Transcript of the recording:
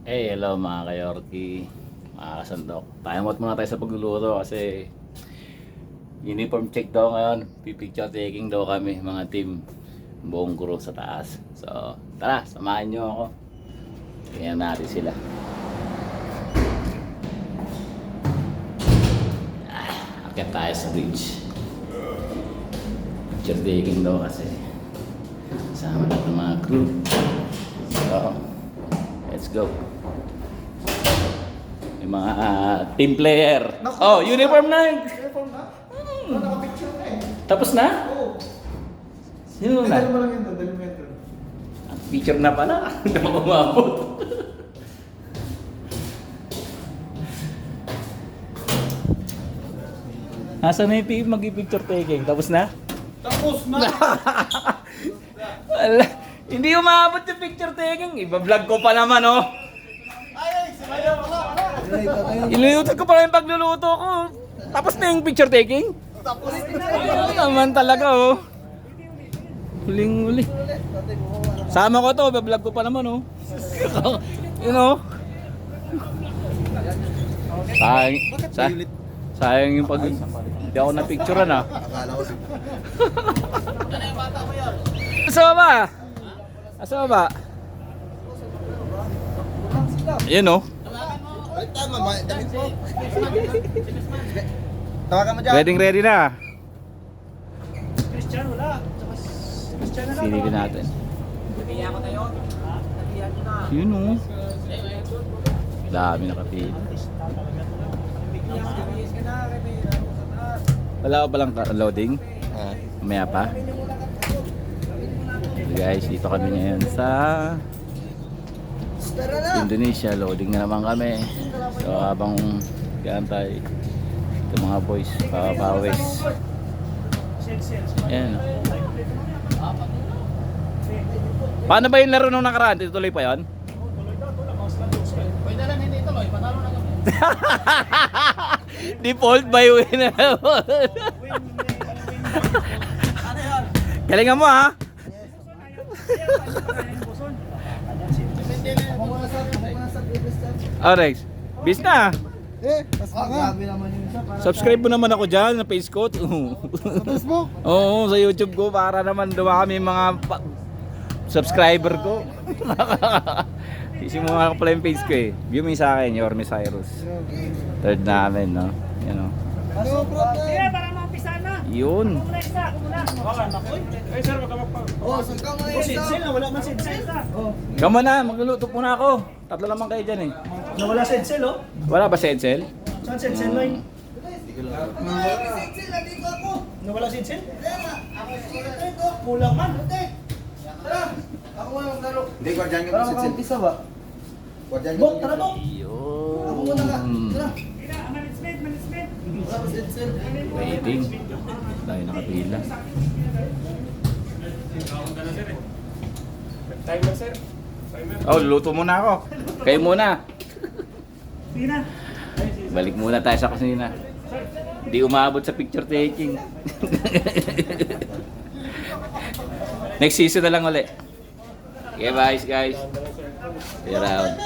Hey, hello mga kayorki, mga kasandok. Time out muna tayo sa pagluluto kasi uniform check daw ngayon. Pipicture taking daw kami mga team, buong crew sa taas. So tara, samahan nyo ako. Tingnan natin sila. Akyat tayo sa bridge. Picture taking daw kasi sama natin mga crew. So let's go. Yung mga team player. Oh, uniform na. Uniform na? Naka-picture na eh. Tapos na? Oo. Sino na? Dali mo lang yun doon, dali mo yun doon. Picture na pala. Hindi mo kumabot. Nasaan na yung mag-picture taking? Tapos na? Tapos na! Wala. Hindi umabot yung picture taking. Iba-vlog ko pa naman, oh. Ay, ayaw wala. Iluluto ko pala yung pagluluto ko. Tapos na yung picture taking? Tapos Ano naman talaga, oh. Huling-huli. Sama ko to, vlog ko pa naman, oh. You know? Sayang yung pag... Hindi ako na-picturean, ah. Akala ko si... Asama ba? Asama ba? Yan, oh. Balik tama, damit mo. Tawagan mo dyan. Ready na. Christian, wala. Christian na lang. Silipin natin. Nabiya ko na yun. Nabiya ko na. Yun, oh. Dami nakapili. Wala ka palang loading? Mamaya pa? Guys, dito kami ngayon sa Indonesia. Loading na naman kami. So habang gantay ito mga boys, papawis. Ayan. Paano ba yung laro nung nakaraan? Tuloy pa yun? Pwede lang hindi tuloy, patalo na kami. Default by win na naman. Ano yan? Galingan mo, ha? Ako muna sa Christian. Oh, Rex. Bis na. Mas grabe naman yun siya. Subscribe mo naman ako dyan na page ko. Sa Facebook? Oo, sa YouTube ko para naman dumami mga subscriber ko. Isi mo nga pala yung page ko eh. View mo yung sa akin, Yorme Cyrus. Third namin, no? Yan, no? Ano problem? Sige, para mampisa na. Yun. Kumula. Ay sir, magkamagpag. Oh, saan ka ngayon? Sidsel na, wala man sidsel. Oh. Kamo na, magluluto po na ako. Tatlo naman kayo dyan eh. Nawala sidsel oh. Wala ba si Edsel? Saan sidsel line? Nawala sidsel? Kulang man. Ako muna maglaro. Hindi, guardian yung Parang sisit. pisa ba? Guardian Bok, tara Bok. Yun. Ako muna ka. Tara. Management. Wala pa sidsel. Waiting. Tayo nakapila. Timer, sir. Oh, luluto muna ako. Kayo muna. Sige na. Balik muna tayo sa kusina. Hindi umabot sa picture taking. Next season na lang ulit. Okay, bye guys. See you around.